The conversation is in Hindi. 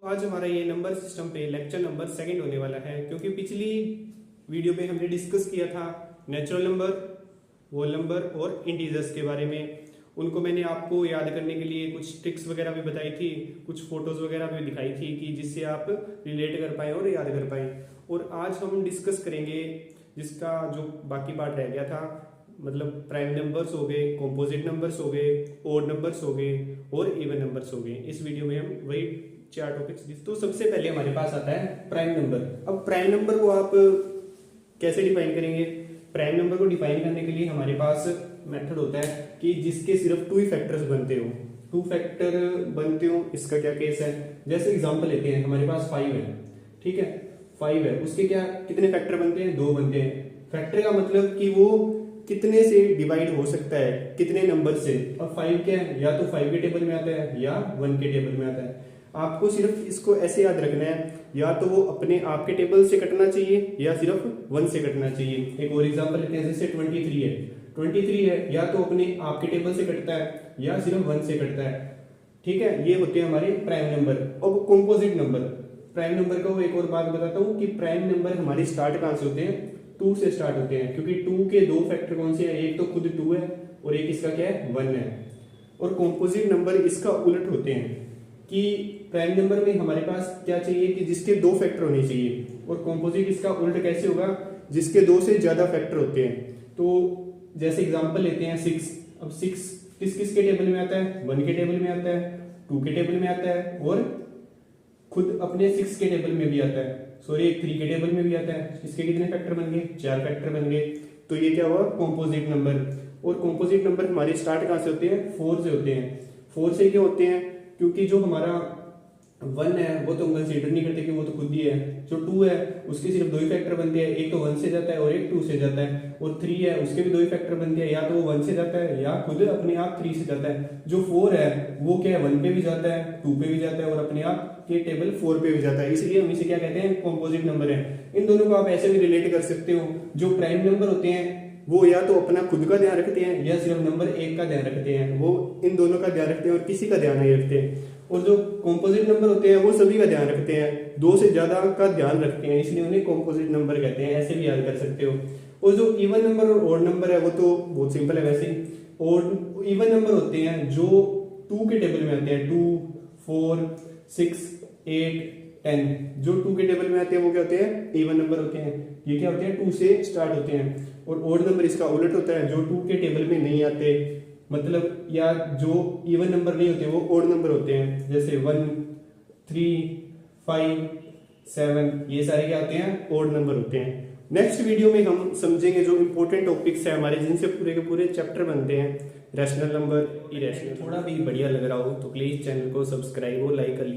आज हमारा ये नंबर सिस्टम पे लेक्चर नंबर सेकंड होने वाला है, क्योंकि पिछली वीडियो में हमने डिस्कस किया था नेचुरल नंबर, होल नंबर और इंटीजर्स के बारे में। उनको मैंने आपको याद करने के लिए कुछ ट्रिक्स वगैरह भी बताई थी, कुछ फोटोज वगैरह भी दिखाई थी कि जिससे आप रिलेट कर पाए और याद कर पाए। और आज हम डिस्कस करेंगे जिसका जो बाकी पार्ट रह गया था, मतलब प्राइम नंबर्स हो गए, कॉम्पोजिट नंबर्स हो गए, ओड नंबर्स हो गए और इवन नंबर्स हो गए। इस वीडियो में हम वही चार टॉपिक्स। तो सबसे पहले हमारे पास आता है प्राइम नंबर। अब प्राइम नंबर को आप कैसे डिफाइन करेंगे? प्राइम नंबर को डिफाइन करने के लिए हमारे पास मेथड होता है कि जिसके सिर्फ टू ही फैक्टर्स बनते हो, टू फैक्टर बनते हो। इसका क्या केस है? जैसे एग्जांपल लेते हैं, हमारे पास 5 है, ठीक है, 5 है, उसके क्या कितने फैक्टर बनते हैं? 2 बनते हैं। फैक्टर का मतलब कि वो कितने से डिवाइड हो सकता है, कितने नंबर से। और 5 क्या है? या तो 5 के टेबल में आता है या 1 के टेबल में आता है। आपको सिर्फ इसको ऐसे याद रखना है, या तो वो अपने आप के टेबल से कटना चाहिए या सिर्फ 1 से कटना चाहिए। एक और एग्जांपल लेते हैं, जैसे 23 है, 23 है, या तो अपने आप के टेबल से कटता है या सिर्फ 1 से कटता है, ठीक है। ये होते हैं हमारे प्राइम नंबर। अब कॉम्पोजिट नंबर, प्राइम नंबर को एक और बात बताता हूँ कि प्राइम नंबर हमारे स्टार्ट कहां से होते हैं? 2 से स्टार्ट होते हैं, क्योंकि 2 के 2 फैक्टर कौन से हैं? एक तो खुद 2 है और एक इसका क्या है? 1 है। और कॉम्पोजिट नंबर इसका उलट होते हैं कि प्राइम नंबर में हमारे पास क्या चाहिए कि जिसके 2 फैक्टर होने चाहिए, और कॉम्पोजिट इसका उल्ट कैसे होगा? जिसके 2 से ज्यादा फैक्टर होते हैं। तो जैसे एग्जांपल लेते हैं 6। अब 6 किस किस के टेबल में आता है? 1 के टेबल में आता है, 2 के टेबल में आता है और खुद अपने 6 के टेबल में भी आता है, सॉरी 3 के टेबल में भी आता है। इसके कितने फैक्टर बन गए? 4 फैक्टर बन गए। तो ये क्या हुआ? Composite number. और कॉम्पोजिट नंबर हमारे स्टार्ट कहां से होते हैं? 4 से होते हैं। 4 से क्यों होते हैं? क्योंकि जो हमारा 1 है वो तो हम कंसीडर नहीं करते कि वो तो खुद ही है। जो 2 है उसके सिर्फ 2 ही फैक्टर बनते हैं, एक तो 1 से जाता है और एक 2 से जाता है। और 3 है, उसके भी 2 ही फैक्टर बनते हैं, या तो वो 1 से जाता है या खुद अपने आप 3 से जाता है। जो 4 है वो क्या है? 1 पे भी जाता है, 2 पे भी जाता है और अपने आप के टेबल 4 पे भी जाता है। इसलिए हम इसे क्या कहते हैं? कॉम्पोजिट नंबर है। इन दोनों को आप ऐसे भी रिलेट कर सकते हो, जो प्राइम नंबर होते हैं वो या तो अपना खुद का ध्यान रखते हैं या सिर्फ नंबर 1 का ध्यान रखते हैं। वो इन दोनों का ध्यान रखते हैं और किसी का ध्यान नहीं रखते। और जो कॉम्पोजिट नंबर होते हैं वो सभी का ध्यान रखते हैं, 2 से ज्यादा का ध्यान रखते हैं, इसलिए उन्हें कॉम्पोजिट नंबर कहते हैं। ऐसे भी याद कर सकते हो। और जो इवन नंबर और ऑड नंबर है वो तो बहुत सिंपल है वैसे ही। और इवन नंबर होते हैं जो 2 के टेबल में आते हैं, 2, 4, 6, 8, 10। जो 2 के टेबल में आते हैं वो क्या होते हैं? इवन नंबर होते हैं। ये क्या होते हैं? 2 से स्टार्ट होते हैं। और ऑड नंबर इसका उलट होता है, जो 2 के टेबल में नहीं आते, मतलब या जो इवन नंबर नहीं होते वो ऑड नंबर होते हैं। जैसे 1, 3, 5, 7, ये सारे क्या होते हैं? ऑड नंबर होते हैं। नेक्स्ट वीडियो में हम समझेंगे जो इंपॉर्टेंट टॉपिक्स है हमारे, जिनसे पूरे के पूरे चैप्टर बनते हैं, रैशनल नंबर, इरेशनल। थोड़ा भी बढ़िया लग रहा हो तो प्लीज चैनल को सब्सक्राइब और लाइक कर लीजिए।